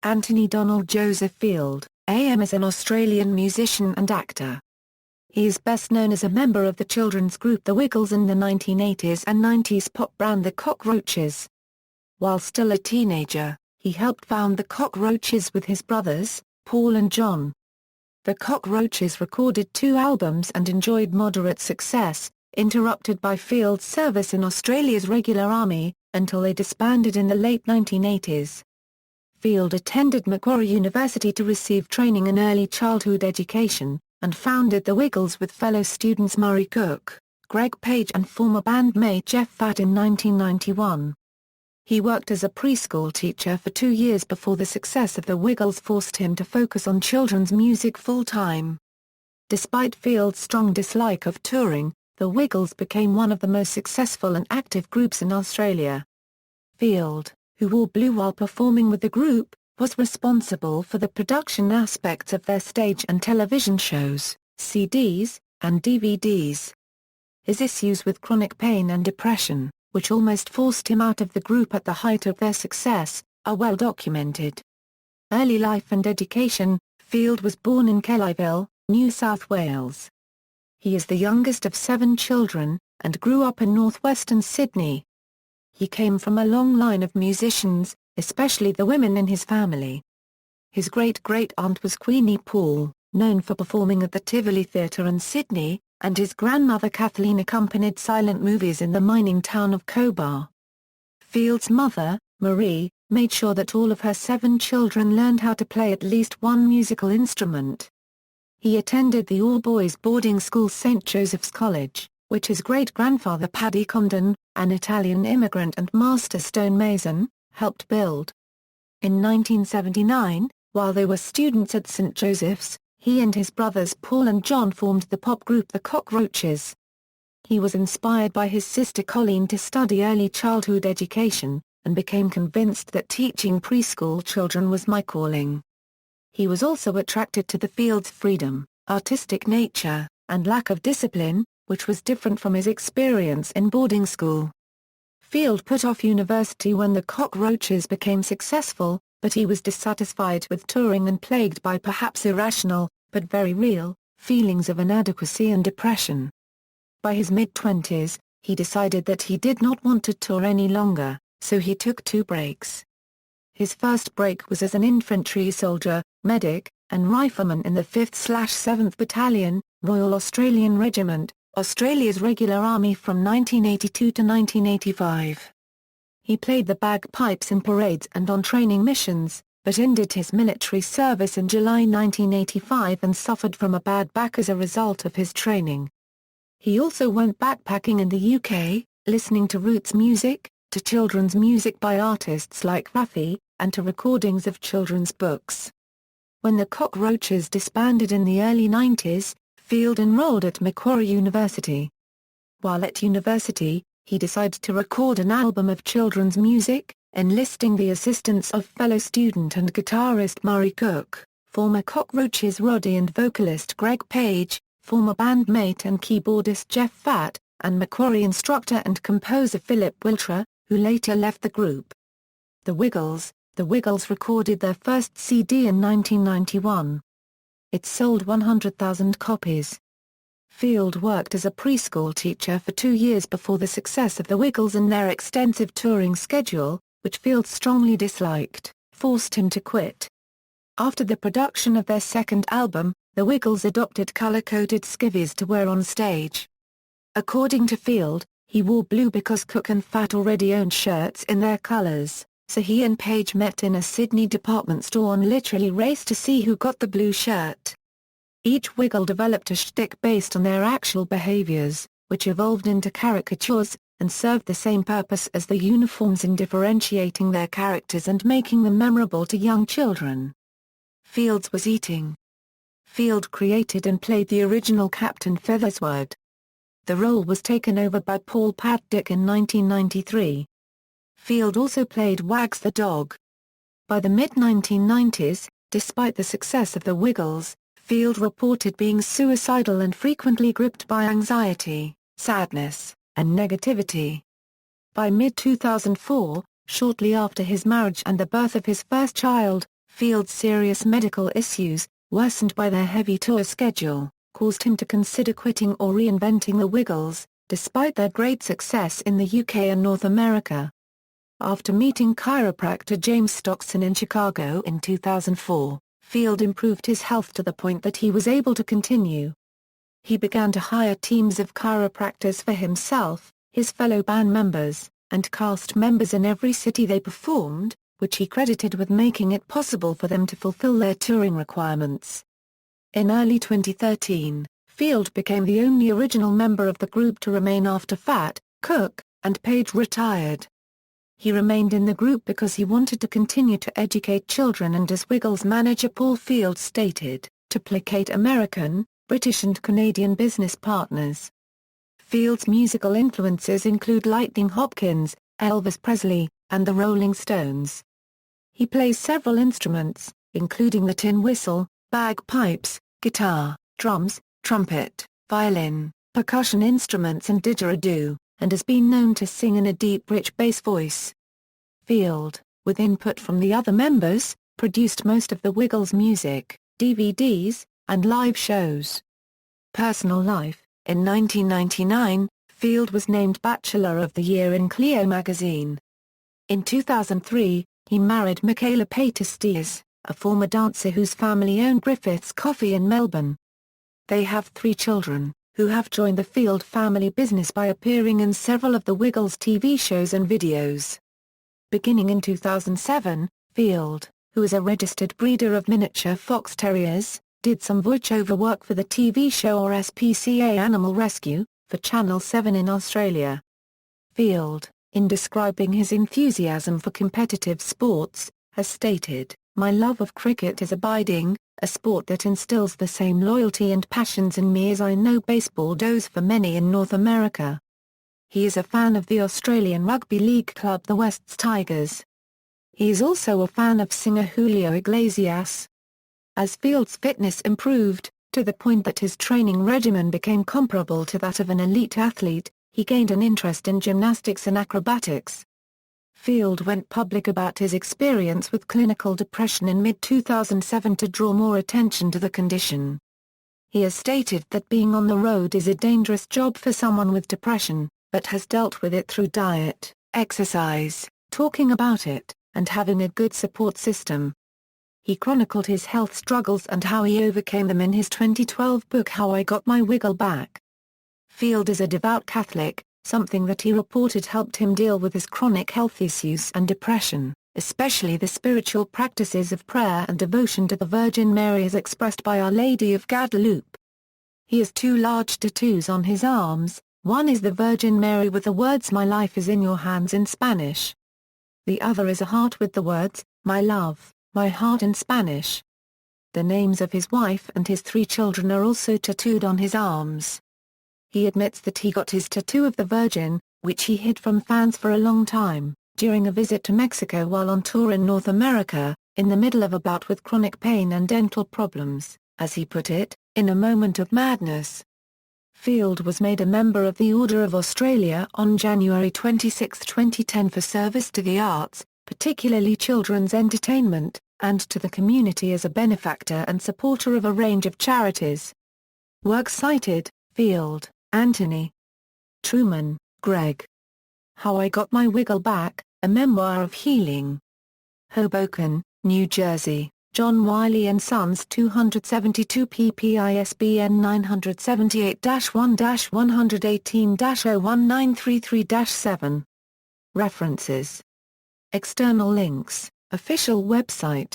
Anthony Donald Joseph Field, AM, is an Australian musician and actor. He is best known as a member of the children's group The Wiggles and the 1980s and 90s pop band The Cockroaches. While still a teenager, he helped found The Cockroaches with his brothers, Paul and John. The Cockroaches recorded 2 albums and enjoyed moderate success, interrupted by Field's service in Australia's regular army, until they disbanded in the late 1980s. Field attended Macquarie University to receive training in early childhood education, and founded The Wiggles with fellow students Murray Cook, Greg Page and former bandmate Jeff Fatt in 1991. He worked as a preschool teacher for 2 years before the success of The Wiggles forced him to focus on children's music full-time. Despite Field's strong dislike of touring, The Wiggles became one of the most successful and active groups in Australia. Field, who wore blue while performing with the group, was responsible for the production aspects of their stage and television shows, CDs, and DVDs. His issues with chronic pain and depression, which almost forced him out of the group at the height of their success, are well documented. Early life and education. Field was born in Kellyville, New South Wales. He is the youngest of 7 children, and grew up in northwestern Sydney. He came from a long line of musicians, especially the women in his family. His great-great-aunt was Queenie Paul, known for performing at the Tivoli Theatre in Sydney, and his grandmother Kathleen accompanied silent movies in the mining town of Cobar. Field's mother, Marie, made sure that all of her 7 children learned how to play at least one musical instrument. He attended the all-boys boarding school St. Joseph's College, which his great-grandfather Paddy Comden, an Italian immigrant and master stonemason, helped build. In 1979, while they were students at St. Joseph's, he and his brothers Paul and John formed the pop group The Cockroaches. He was inspired by his sister Colleen to study early childhood education, and became convinced that teaching preschool children was my calling. He was also attracted to the Field's freedom, artistic nature, and lack of discipline, which was different from his experience in boarding school. Field put off university when the Cockroaches became successful, but he was dissatisfied with touring and plagued by perhaps irrational, but very real, feelings of inadequacy and depression. By his mid-20s, he decided that he did not want to tour any longer, so he took 2 breaks. His first break was as an infantry soldier, medic, and rifleman in the 5th/7th Battalion, Royal Australian Regiment, Australia's regular army from 1982 to 1985. He played the bagpipes in parades and on training missions, but ended his military service in July 1985 and suffered from a bad back as a result of his training. He also went backpacking in the UK, listening to roots music, to children's music by artists like Raffi, and to recordings of children's books. When the Cockroaches disbanded in the early 90s, Field enrolled at Macquarie University. While at university, he decided to record an album of children's music, enlisting the assistance of fellow student and guitarist Murray Cook, former Cockroaches Roddy and vocalist Greg Page, former bandmate and keyboardist Jeff Fatt, and Macquarie instructor and composer Philip Wiltshire, who later left the group. The Wiggles recorded their first CD in 1991. It sold 100,000 copies. Field worked as a preschool teacher for 2 years before the success of The Wiggles and their extensive touring schedule, which Field strongly disliked, forced him to quit. After the production of their second album, The Wiggles adopted color-coded skivvies to wear on stage. According to Field, he wore blue because Cook and Fatt already owned shirts in their colors, so he and Page met in a Sydney department store and literally raced to see who got the blue shirt. Each Wiggle developed a shtick based on their actual behaviors, which evolved into caricatures, and served the same purpose as the uniforms in differentiating their characters and making them memorable to young children. Field's was eating. Field created and played the original Captain Feathersword. The role was taken over by Paul Paddick in 1993. Field also played Wags the dog. By the mid-1990s, despite the success of The Wiggles, Field reported being suicidal and frequently gripped by anxiety, sadness, and negativity. By mid-2004, shortly after his marriage and the birth of his first child, Field's serious medical issues, worsened by their heavy tour schedule, caused him to consider quitting or reinventing the Wiggles, despite their great success in the UK and North America. After meeting chiropractor James Stockson in Chicago in 2004, Field improved his health to the point that he was able to continue. He began to hire teams of chiropractors for himself, his fellow band members, and cast members in every city they performed, which he credited with making it possible for them to fulfill their touring requirements. In early 2013, Field became the only original member of the group to remain after Fatt, Cook, and Page retired. He remained in the group because he wanted to continue to educate children and, as Wiggles manager Paul Field stated, to placate American, British and Canadian business partners. Field's musical influences include Lightning Hopkins, Elvis Presley, and the Rolling Stones. He plays several instruments, including the tin whistle, bagpipes, guitar, drums, trumpet, violin, percussion instruments and didgeridoo, and has been known to sing in a deep rich bass voice. Field, with input from the other members, produced most of the Wiggles' music, DVDs, and live shows. Personal life: in 1999, Field was named Bachelor of the Year in Clio magazine. In 2003, he married Michaela Pater-Steers, a former dancer whose family owned Griffiths Coffee in Melbourne. They have 3 children, who have joined the Field family business by appearing in several of the Wiggles TV shows and videos. Beginning in 2007, Field, who is a registered breeder of miniature fox terriers, did some voiceover work for the TV show RSPCA Animal Rescue, for Channel 7 in Australia. Field, in describing his enthusiasm for competitive sports, has stated, "My love of cricket is abiding, a sport that instills the same loyalty and passions in me as I know baseball does for many in North America." He is a fan of the Australian rugby league club the Wests Tigers. He is also a fan of singer Julio Iglesias. As Field's fitness improved, to the point that his training regimen became comparable to that of an elite athlete, he gained an interest in gymnastics and acrobatics. Field went public about his experience with clinical depression in mid-2007 to draw more attention to the condition. He has stated that being on the road is a dangerous job for someone with depression, but has dealt with it through diet, exercise, talking about it, and having a good support system. He chronicled his health struggles and how he overcame them in his 2012 book How I Got My Wiggle Back. Field is a devout Catholic, something that he reported helped him deal with his chronic health issues and depression, especially the spiritual practices of prayer and devotion to the Virgin Mary as expressed by Our Lady of Guadalupe. He has 2 large tattoos on his arms. One is the Virgin Mary with the words "My life is in your hands" in Spanish. The other is a heart with the words, "My love, my heart" in Spanish. The names of his wife and his 3 children are also tattooed on his arms. He admits that he got his tattoo of the Virgin, which he hid from fans for a long time, during a visit to Mexico while on tour in North America, in the middle of a bout with chronic pain and dental problems, as he put it, in a moment of madness. Field was made a member of the Order of Australia on January 26, 2010 for service to the arts, particularly children's entertainment, and to the community as a benefactor and supporter of a range of charities. Works cited: Field, Anthony. Truman, Greg. How I Got My Wiggle Back, A Memoir of Healing. Hoboken, New Jersey, John Wiley & Sons 272 pp. ISBN 978-1-118-01933-7. References. External links, official website.